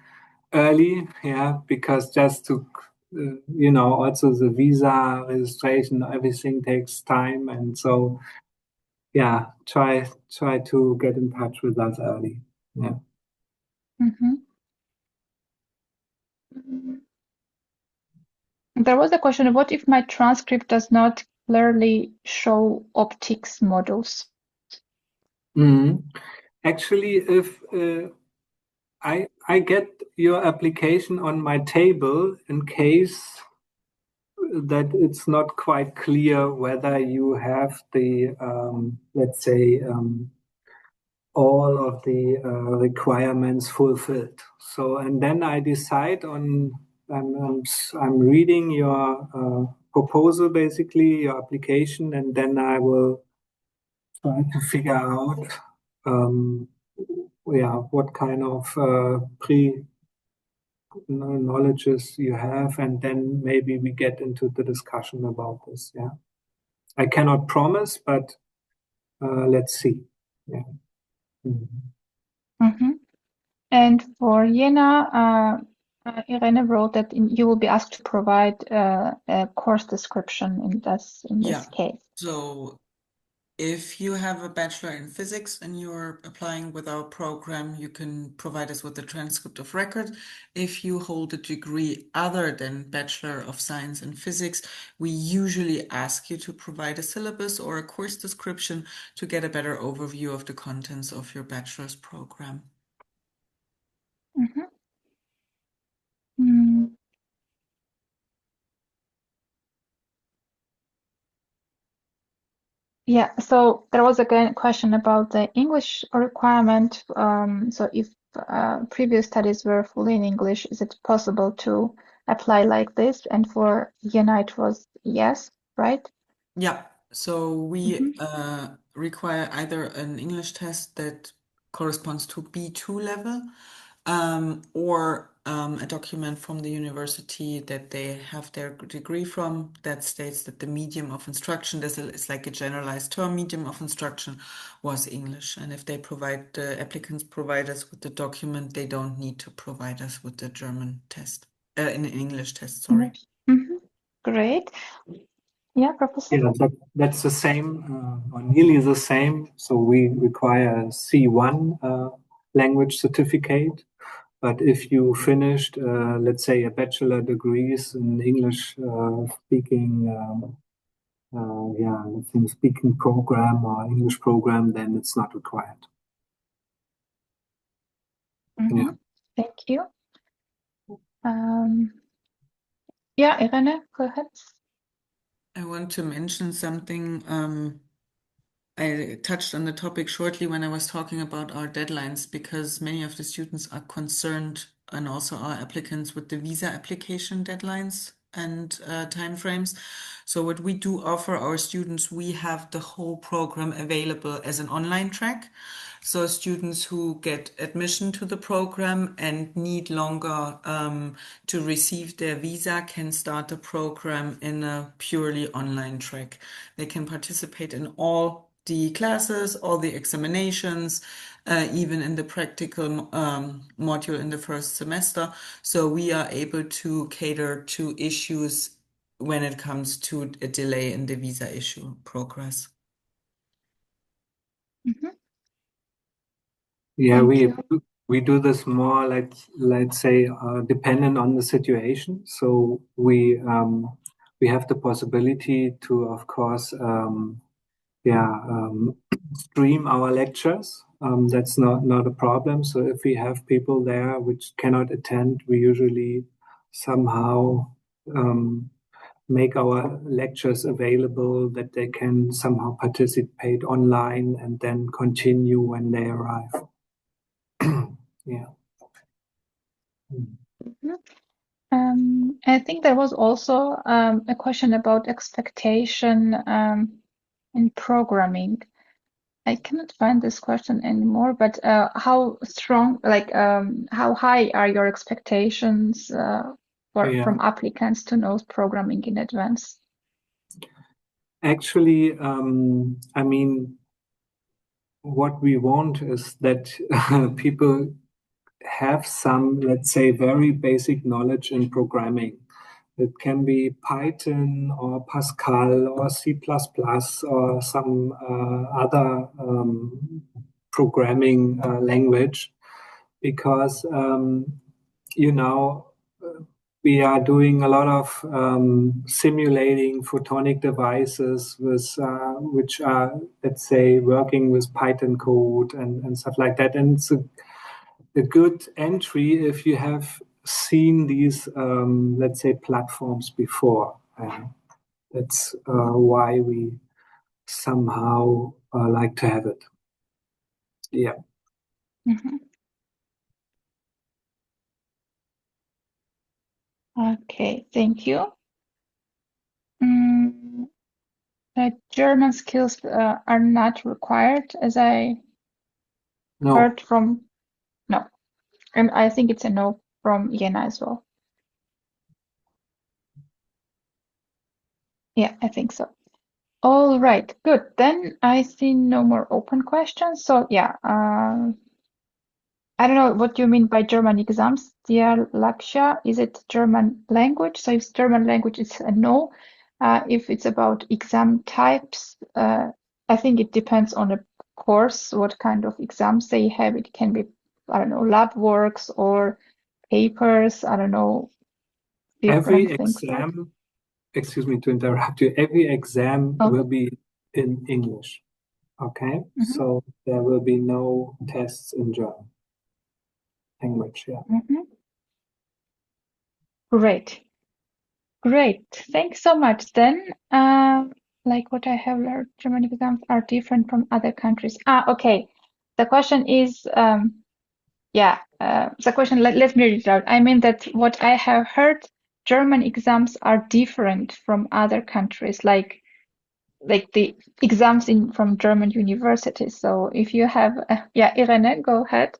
early, yeah, because just to also the visa registration, everything takes time, and so yeah, try to get in touch with us early. Yeah.
Mm-hmm. There was a question: what if my transcript does not clearly show optics models?
Actually, if I get your application on my table in case that it's not quite clear whether you have the let's say all of the requirements fulfilled. So, and then I decide on, I'm reading your proposal, basically your application, and then I will try to figure out, what kind of knowledges you have, and then maybe we get into the discussion about this. Yeah, I cannot promise, but let's see. Yeah.
Mm-hmm. And for Jena, Irene wrote that you will be asked to provide a course description in this case.
So if you have a bachelor in physics and you're applying with our program, you can provide us with a transcript of record. If you hold a degree other than Bachelor of Science in Physics, we usually ask you to provide a syllabus or a course description to get a better overview of the contents of your bachelor's program.
Mm-hmm. Yeah, so there was again a question about the English requirement. So if previous studies were fully in English, is it possible to apply like this? And for Jena, it was yes, right?
Yeah, so we require either an English test that corresponds to B2 level, or a document from the university that they have their degree from that states that the medium of instruction, it's like a generalized term, medium of instruction was English. And if they provide, the applicants provide us with the document, they don't need to provide us with the German test, an English test, sorry.
Great. Yeah, Professor?
Yeah, that's the same, or nearly the same. So we require a C1 language certificate. But if you finished, let's say, a bachelor degrees in English speaking, speaking program or English program, then it's not required. Yeah.
Thank you. Yeah, Irene, go ahead.
I want to mention something. I touched on the topic shortly when I was talking about our deadlines, because many of the students are concerned, and also our applicants, with the visa application deadlines and timeframes. So what we do offer our students, we have the whole program available as an online track. So students who get admission to the program and need longer to receive their visa can start the program in a purely online track. They can participate in all the classes, all the examinations, even in the practical module in the first semester. So we are able to cater to issues when it comes to a delay in the visa issue progress.
Yeah, we do this more like, let's say, dependent on the situation. So we have the possibility to, of course, stream our lectures. That's not a problem. So if we have people there which cannot attend, we usually somehow make our lectures available that they can somehow participate online and then continue when they arrive. Yeah.
I think there was also a question about expectation in programming. I cannot find this question anymore, but how strong, like how high are your expectations from applicants to know programming in advance?
Actually, I mean, what we want is that people have some, let's say, very basic knowledge in programming. It can be Python or Pascal or C++ or some other programming language, because, we are doing a lot of simulating photonic devices with, which are, let's say, working with Python code and stuff like that. And it's a good entry if you have seen these, let's say, platforms before. That's why we somehow like to have it. Yeah.
Okay, thank you. German skills are not required, as I heard from. No, and I think it's a no from Jena as well. Yeah, I think so. All right, good. Then I see no more open questions. So yeah, I don't know what you mean by German exams. 𝘗𝘧𝘐, is it German language? So if it's German language, it's a no. If it's about exam types, I think it depends on the course, what kind of exams they have. It can be, I don't know, lab works or papers, I don't know, different
Every
things.
exam, excuse me to interrupt you, every exam will be in English. Okay, so there will be no tests in German language. Yeah.
Great. Great. Thanks so much. Then like what I have learned, German exams are different from other countries. Okay. The question is, the question, let me read it out. I mean that what I have heard, German exams are different from other countries, like the exams from German universities. So if you have, Irene, go ahead.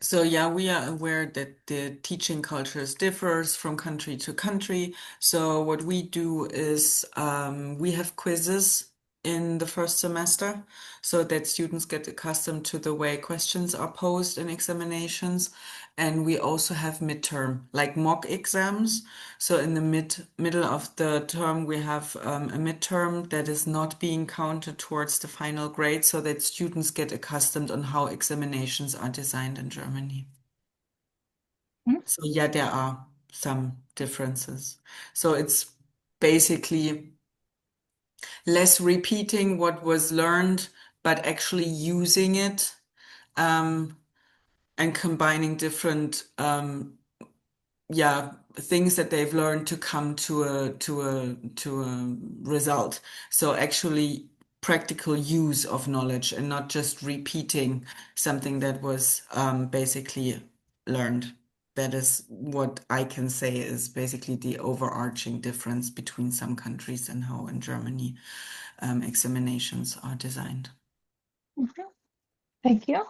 So yeah, we are aware that the teaching cultures differs from country to country. So what we do is we have quizzes in the first semester so that students get accustomed to the way questions are posed in examinations. And we also have midterm, like mock exams. So in the middle of the term, we have a midterm that is not being counted towards the final grade so that students get accustomed on how examinations are designed in Germany. So yeah, there are some differences. So it's basically less repeating what was learned, but actually using it and combining different things that they've learned to come to a result. So actually practical use of knowledge and not just repeating something that was basically learned. That is what I can say is basically the overarching difference between some countries and how in Germany examinations are designed.
Thank you.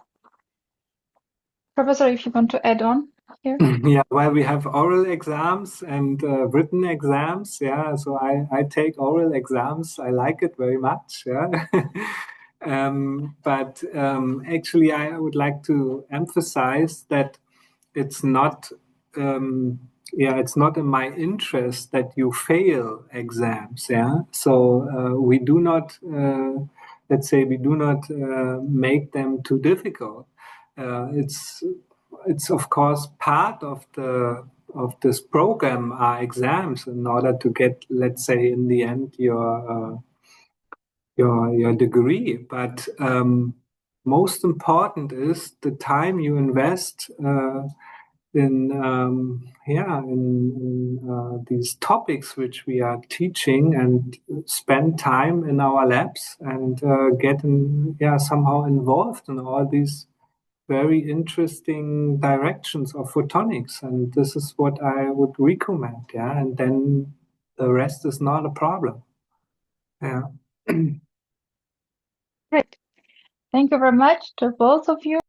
Professor, if you want to add on here.
Yeah, well, we have oral exams and written exams. Yeah, so I take oral exams. I like it very much. Yeah. But actually, I would like to emphasize that it's not, it's not in my interest that you fail exams. Yeah, so we do not, let's say, we do not make them too difficult. It's of course part of this program are exams in order to get, let's say, in the end your degree. But most important is the time you invest in these topics which we are teaching, and spend time in our labs and get somehow involved in all these very interesting directions of photonics. And this is what I would recommend. Yeah, and then the rest is not a problem. Yeah.
Great. Thank you very much to both of you.